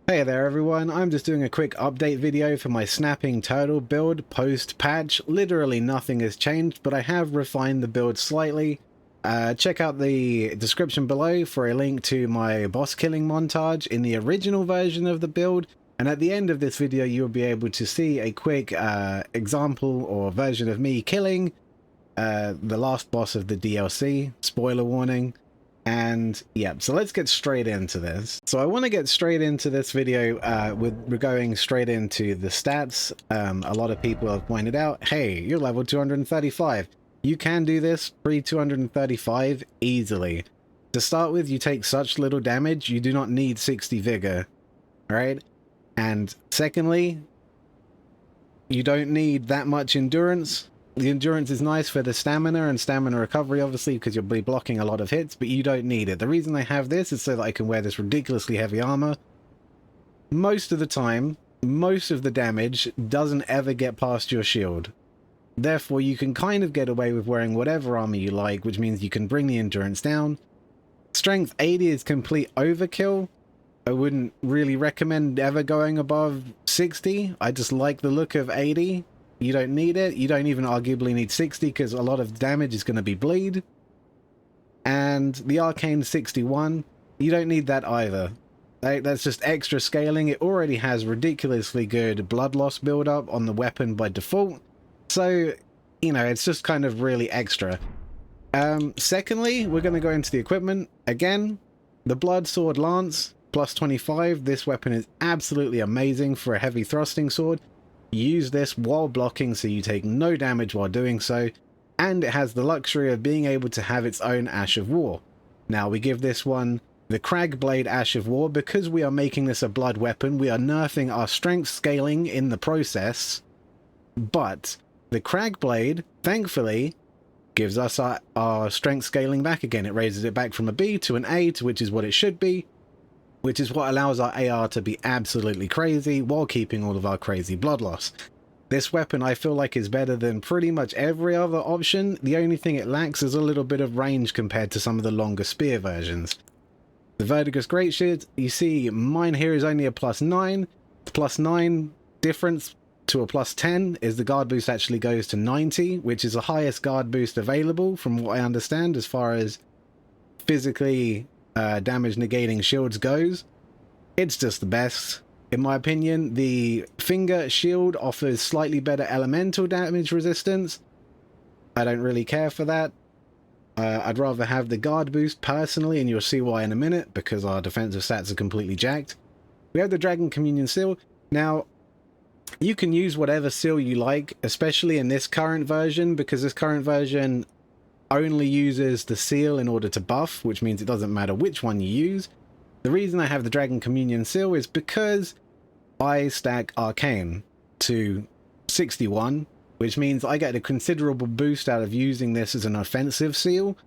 Hey there everyone, I'm just doing a quick update video for my snapping turtle build post-patch. Literally nothing has changed, but I have refined the build slightly. Check out the description below for a link to my boss killing montage in the original version of the build, and at the end of this video you'll be able to see a quick example or version of me killing the last boss of the DLC, spoiler warning. And yeah, so let's get straight into this. So I want to get straight into this video we're going straight into the stats. A lot of people have pointed out, hey, you're level 235. You can do this pre-235 easily. To start with, you take such little damage, you do not need 60 vigor, right? And secondly, you don't need that much endurance. The endurance is nice for the stamina and stamina recovery, obviously, because you'll be blocking a lot of hits, but you don't need it. The reason I have this is so that I can wear this ridiculously heavy armor. Most of the time, most of the damage doesn't ever get past your shield. Therefore, you can kind of get away with wearing whatever armor you like, which means you can bring the endurance down. Strength 80 is complete overkill. I wouldn't really recommend ever going above 60. I just like the look of 80. You don't need it. You don't even arguably need 60 because a lot of damage is going to be bleed. And the Arcane 61, you don't need that either. That's just extra scaling. It already has ridiculously good blood loss build-up on the weapon by default. So, you know, it's just kind of really extra. Secondly, we're going to go into the equipment. Again, the Blood Sword Lance, plus 25. This weapon is absolutely amazing for a heavy thrusting sword. Use this while blocking so you take no damage while doing so, and it has the luxury of being able to have its own Ash of War. Now we give this one the Crag Blade Ash of War. Because we are making this a blood weapon, we are nerfing our strength scaling in the process, but the Crag Blade, thankfully, gives us our strength scaling back again. It raises it back from a B to an A, to which is what it should be, which is what allows our AR to be absolutely crazy while keeping all of our crazy blood loss. This weapon I feel like is better than pretty much every other option. The only thing it lacks is a little bit of range compared to some of the longer spear versions. The Verdigris Great Shield, you see mine here is only a +9. The +9 difference to a +10 is the guard boost actually goes to 90, which is the highest guard boost available from what I understand as far as physically damage negating shields goes. It's just the best in my opinion. The finger shield offers slightly better elemental damage resistance. I don't really care for that. I'd rather have the guard boost personally, and you'll see why in a minute, because our defensive stats are completely jacked. We have the Dragon Communion Seal. Now you can use whatever seal you like, especially in this current version, because this current version only uses the seal in order to buff, which means it doesn't matter which one you use. The reason I have the Dragon Communion Seal is because I stack Arcane to 61, which means I get a considerable boost out of using this as an offensive seal,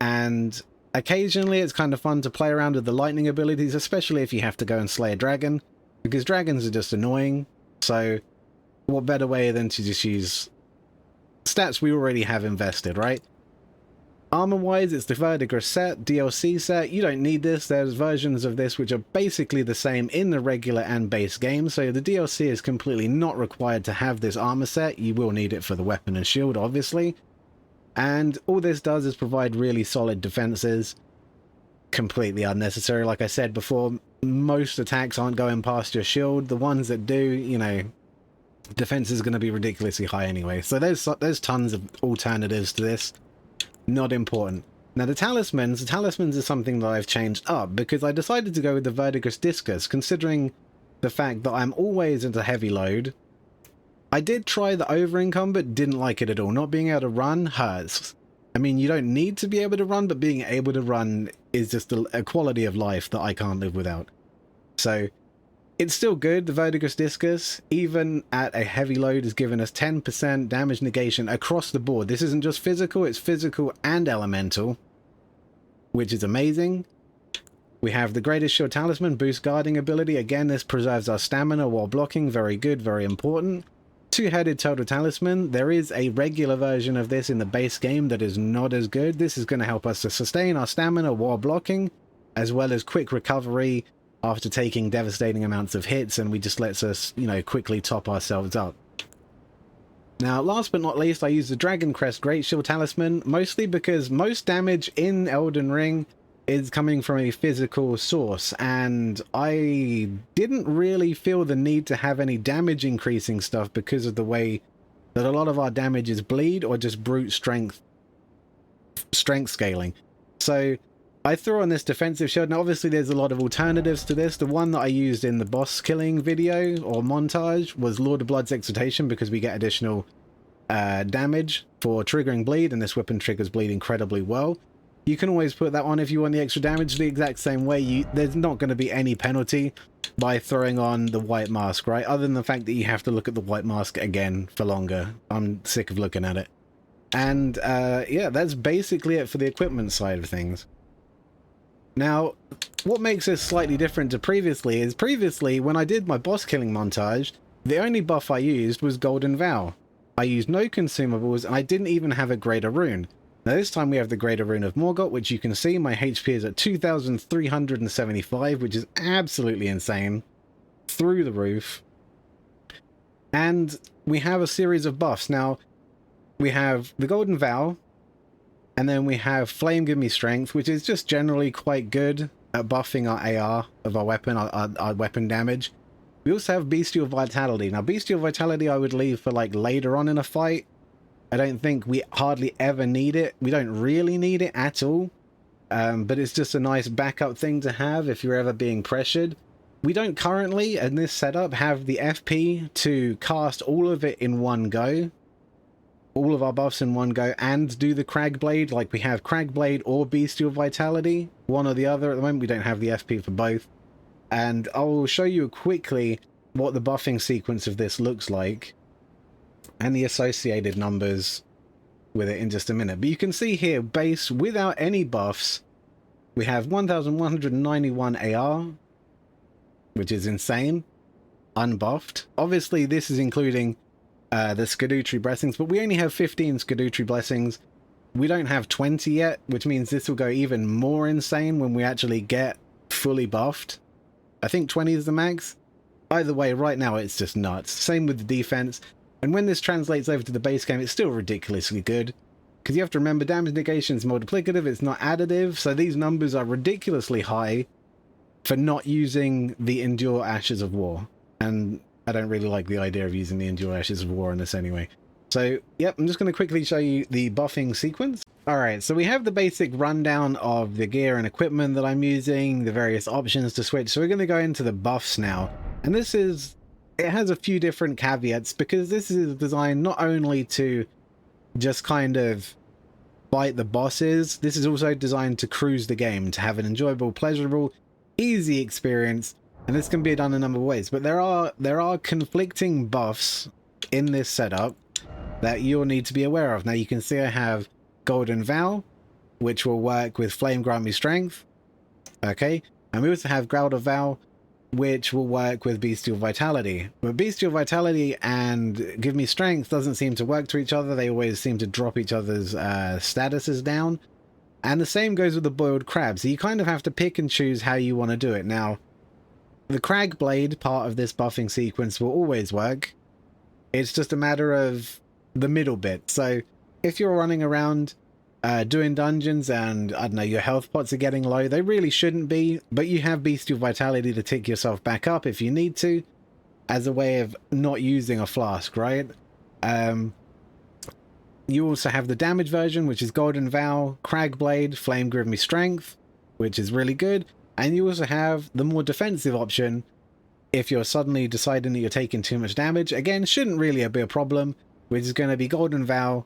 and occasionally it's kind of fun to play around with the lightning abilities, especially if you have to go and slay a dragon, because dragons are just annoying. So what better way than to just use stats we already have invested, right? Armor-wise, it's the Verdigris set, DLC set. You don't need this. There's versions of this which are basically the same in the regular and base game, so the DLC is completely not required to have this armor set. You will need it for the weapon and shield, obviously. And all this does is provide really solid defenses. Completely unnecessary. Like I said before, most attacks aren't going past your shield. The ones that do, you know, defense is going to be ridiculously high anyway. So there's tons of alternatives to this. Not important. Now the Talismans is something that I've changed up because I decided to go with the Verdigris Discus, considering the fact that I'm always into heavy load. I did try the over income but didn't like it at all. Not being able to run hurts. I mean, you don't need to be able to run, but being able to run is just a quality of life that I can't live without. So it's still good. The Verdigris Discus, even at a heavy load, has given us 10% damage negation across the board. This isn't just physical, it's physical and elemental, which is amazing. We have the Greatest Shield Talisman, boost guarding ability. Again, this preserves our stamina while blocking. Very good, very important. Two-headed Total Talisman. There is a regular version of this in the base game that is not as good. This is going to help us to sustain our stamina while blocking, as well as quick recovery after taking devastating amounts of hits, and we just lets us, you know, quickly top ourselves up. Now, last but not least, I use the Dragon Crest Great Shield Talisman, mostly because most damage in Elden Ring is coming from a physical source, and I didn't really feel the need to have any damage increasing stuff because of the way that a lot of our damage is bleed or just brute strength scaling. So I threw on this defensive shield. Now obviously there's a lot of alternatives to this. The one that I used in the boss killing video or montage was Lord of Blood's Exhortation, because we get additional damage for triggering bleed, and this weapon triggers bleed incredibly well. You can always put that on if you want the extra damage the exact same way. There's not going to be any penalty by throwing on the white mask, right? Other than the fact that you have to look at the white mask again for longer. I'm sick of looking at it. And yeah, that's basically it for the equipment side of things. Now, what makes this slightly different to previously is previously, when I did my boss killing montage, the only buff I used was Golden Vow. I used no consumables, and I didn't even have a Greater Rune. Now this time we have the Greater Rune of Morgott, which you can see my HP is at 2,375, which is absolutely insane. Through the roof. And we have a series of buffs. Now, we have the Golden Vow, and then we have Flame Give Me Strength, which is just generally quite good at buffing our AR of our weapon, our weapon damage. We also have Bestial Vitality. Now, Bestial Vitality I would leave for like later on in a fight. I don't think we hardly ever need it. We don't really need it at all. But it's just a nice backup thing to have if you're ever being pressured. We don't currently, in this setup, have the FP to cast all of it in one go. All of our buffs in one go, and do the Crag Blade. Like, we have Crag Blade or Bestial Vitality. One or the other. At the moment, we don't have the FP for both. And I'll show you quickly what the buffing sequence of this looks like, and the associated numbers with it in just a minute. But you can see here, base without any buffs, we have 1,191 AR, which is insane, unbuffed. Obviously, this is including the Erdtree blessings, but we only have 15 Erdtree blessings. We don't have 20 yet, which means this will go even more insane when we actually get fully buffed. I think 20 is the max. Either way, right now it's just nuts. Same with the defense. And when this translates over to the base game, it's still ridiculously good. Because you have to remember, damage negation is multiplicative, it's not additive, so these numbers are ridiculously high for not using the Endure Ashes of War. And I don't really like the idea of using the Endure Ashes of War in this anyway. So, yep, I'm just going to quickly show you the buffing sequence. Alright, so we have the basic rundown of the gear and equipment that I'm using, the various options to switch. So we're going to go into the buffs now. And this is... it has a few different caveats, because this is designed not only to just kind of fight the bosses, this is also designed to cruise the game, to have an enjoyable, pleasurable, easy experience, and this can be done a number of ways. But there are conflicting buffs in this setup that you'll need to be aware of. Now you can see I have Golden Vow, which will work with Flame Grant Me Strength, okay, and we also have Growled Vow, which will work with Bestial Vitality. But Bestial Vitality and Give Me Strength doesn't seem to work to each other. They always seem to drop each other's statuses down. And the same goes with the Boiled Crab. So you kind of have to pick and choose how you want to do it. Now, the Crag Blade part of this buffing sequence will always work. It's just a matter of the middle bit. So if you're running around doing dungeons and, I don't know, your health pots are getting low, they really shouldn't be, but you have Bestial Vitality to tick yourself back up if you need to, as a way of not using a flask, right? You also have the damage version, which is Golden Vow, Crag Blade, Flame Give Me Strength, which is really good, and you also have the more defensive option if you're suddenly deciding that you're taking too much damage. Again, shouldn't really be a problem, which is going to be Golden Vow,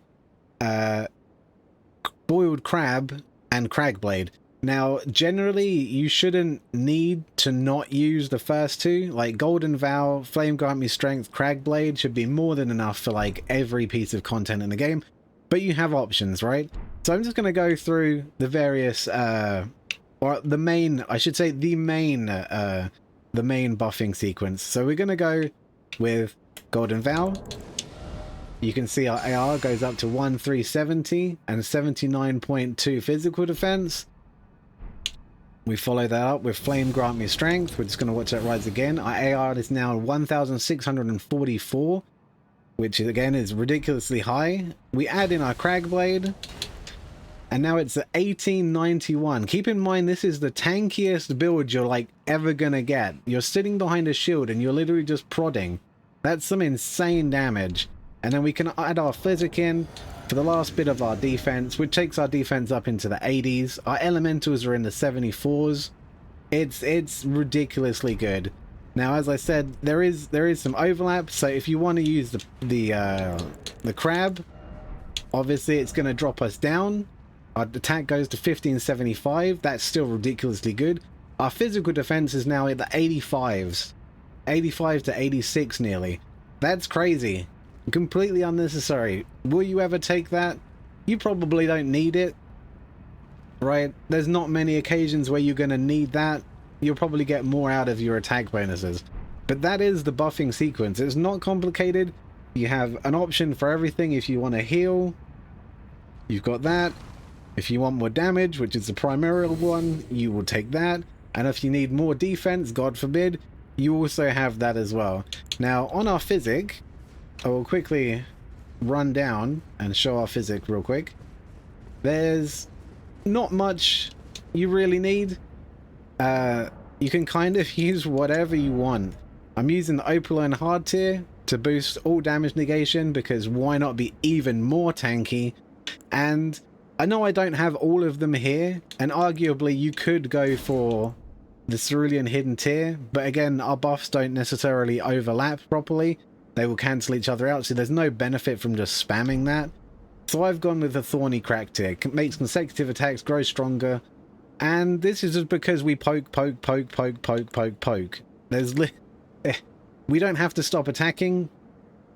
Boiled Crab, and Crag Blade. Now, generally, you shouldn't need to not use the first two. Like, Golden Vow, Flame Grant Me Strength, Crag Blade should be more than enough for, like, every piece of content in the game. But you have options, right? So I'm just going to go through the various, or the main, I should say, the main buffing sequence. So we're going to go with Golden Vow. You can see our AR goes up to 1,370 and 79.2 physical defense. We follow that up with Flame Grant Me Strength. We're just going to watch that rise again. Our AR is now 1,644, which again is ridiculously high. We add in our Crag Blade, and now it's at 1891. Keep in mind, this is the tankiest build you're like ever going to get. You're sitting behind a shield and you're literally just prodding. That's some insane damage. And then we can add our Physick in for the last bit of our defense, which takes our defense up into the 80s. Our elementals are in the 74s. It's ridiculously good. Now, as I said, there is some overlap. So if you want to use the crab, obviously it's going to drop us down. Our attack goes to 1575. That's still ridiculously good. Our physical defense is now at the 85s, 85 to 86 nearly. That's crazy. Completely unnecessary. Will you ever take that? You probably don't need it, right? There's not many occasions where you're going to need that. You'll probably get more out of your attack bonuses. But that is the buffing sequence. It's not complicated. You have an option for everything. If you want to heal, you've got that. If you want more damage, which is the primary one, you will take that. And if you need more defense, God forbid, you also have that as well. Now, on our Physick, I will quickly run down and show our Physick real quick. There's not much you really need. You can kind of use whatever you want. I'm using the Opalone hard tier to boost all damage negation, because why not be even more tanky? And I know I don't have all of them here, and arguably you could go for the Cerulean Hidden Tier, but again, our buffs don't necessarily overlap properly. They will cancel each other out, so there's no benefit from just spamming that. So I've gone with the Thorny Crack tier. It makes consecutive attacks grow stronger, and this is just because we poke. There's we don't have to stop attacking,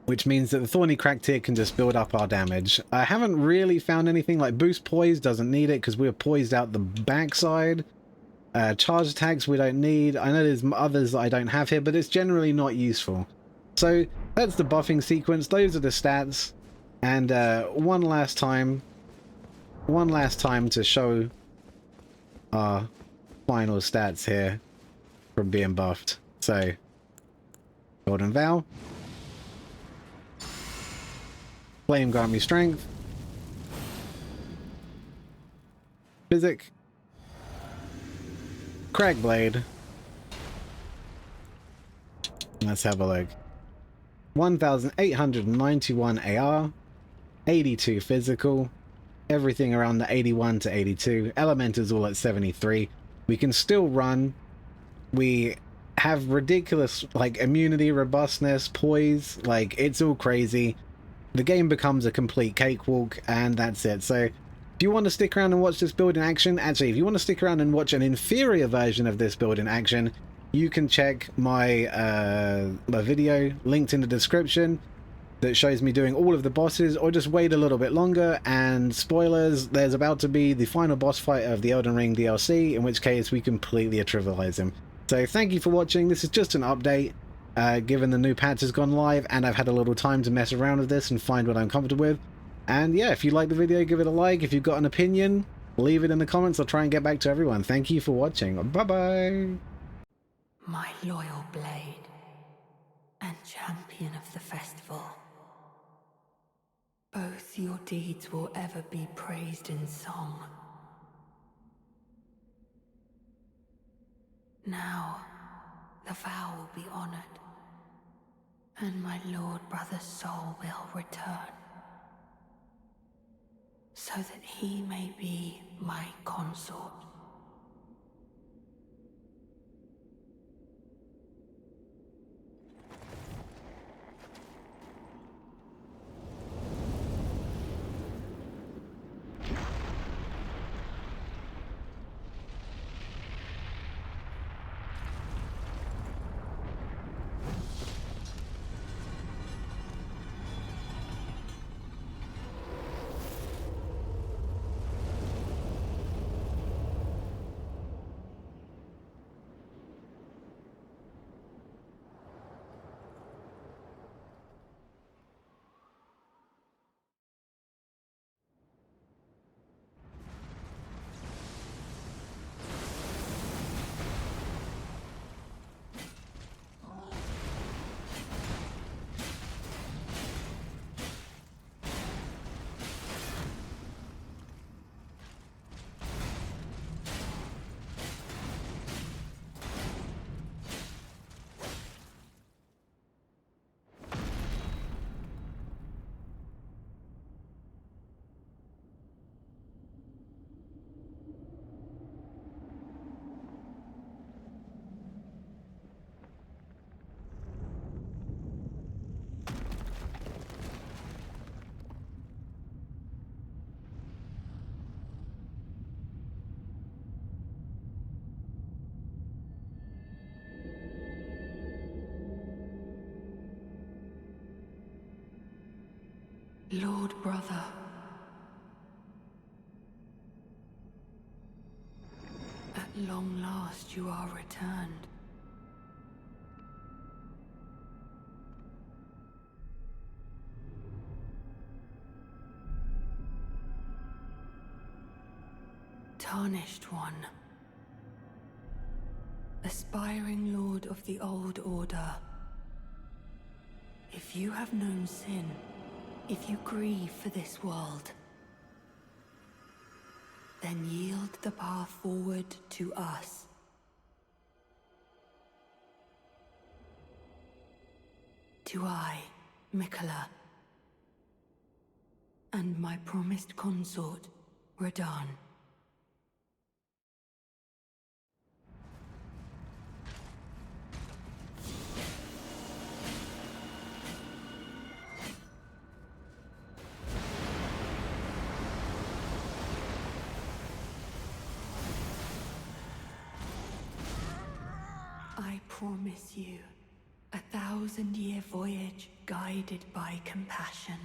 which means that the Thorny Crack tier can just build up our damage. I haven't really found anything like Boost Poise, doesn't need it because we're poised out the backside. Charge attacks we don't need. I know there's others that I don't have here, but it's generally not useful. So that's the buffing sequence. Those are the stats. And one last time to show our final stats here from being buffed. So, Golden Vow, Flame Grant Me Strength, Physick, Crag Blade. Let's have a look. 1,891 AR, 82 physical, everything around the 81 to 82. Elementals all at 73. We can still run. We have ridiculous like immunity, robustness, poise. Like, it's all crazy. The game becomes a complete cakewalk, and that's it. So if you want to stick around and watch this build in action, actually, if you want to stick around and watch an inferior version of this build in action, you can check my my video linked in the description that shows me doing all of the bosses, or just wait a little bit longer. And spoilers, there's about to be the final boss fight of the Elden Ring DLC, in which case we completely trivialize him. So thank you for watching. This is just an update, given the new patch has gone live and I've had a little time to mess around with this and find what I'm comfortable with. And yeah, if you like the video, give it a like. If you've got an opinion, leave it in the comments. I'll try and get back to everyone. Thank you for watching. Bye-bye. My loyal blade and champion of the festival. Both your deeds will ever be praised in song. Now, the vow will be honored, and my lord brother's soul will return, so that he may be my consort. Lord brother. At long last you are returned. Tarnished one. Aspiring lord of the old order. If you have known sin, if you grieve for this world, then yield the path forward to us. To I, Mikola, and my promised consort, Radahn. I promise you, 1,000-year voyage guided by compassion.